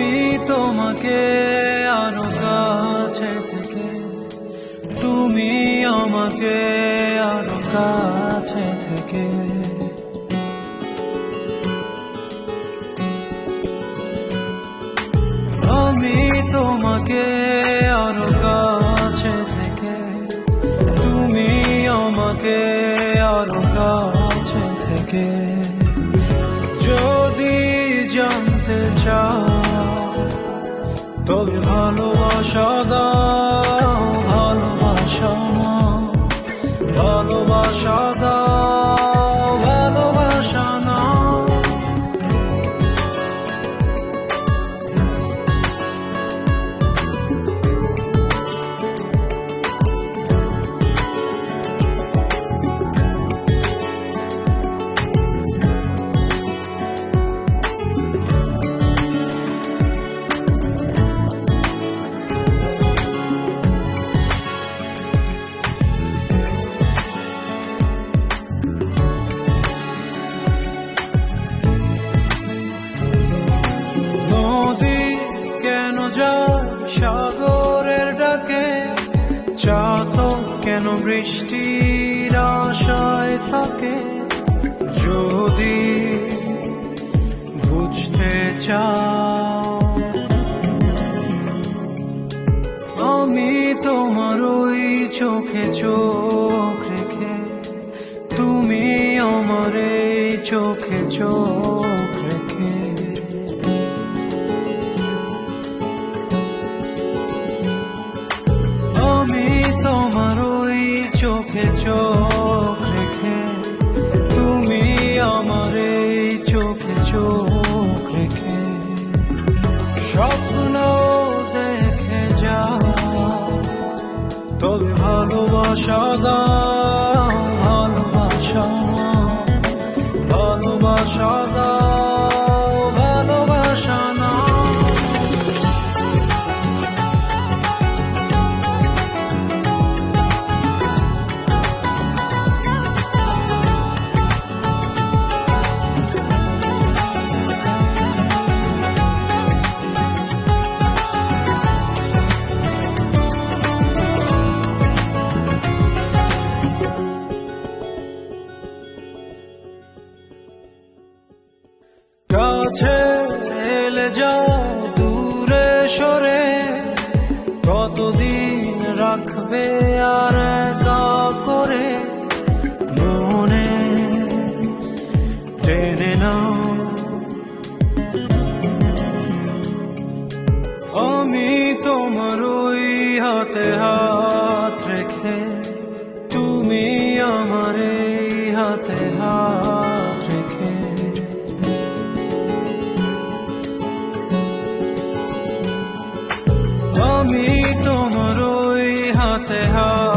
আমি তোমাকে আরো কাছে থেকে, তুমি আমাকে আরো কাছে থেকে। আমি তোমাকে আরো কাছে থেকে, তুমি আমাকে আরো কাছে থেকে। যদি জানতে চাও তবে ভালোবাসা দাও, ভালোবাসা না, ভালোবাসা দাও, ভালোবাসা না। সাগরের ডাকে চাতক কেন বৃষ্টির আশায় থাকে? যদি বুঝতে চাও আমি তোমার ওই চোখে চোখ রেখে, তুমি আমার এই চোখে চোখ রেখে। আমি তোমার ওই চোখে চোখ রেখে, তুমি আমার এই চোখে চোখ রেখে। স্বপ্ন দেখে যাও তবে ভালোবাসা দাও, ভালোবাসা না, ভালোবাসা দাও, ভালোবাসা না। কাছে এলে যাও দূরে সরে, কতদিন রাখবে আর একা করে? মনে টেনে নাও আমি তোমার ওই হাতে হাত রেখে, তুমি আমার এই হাতে হাত রেখে। আমি তোমার ওই হাতে হাত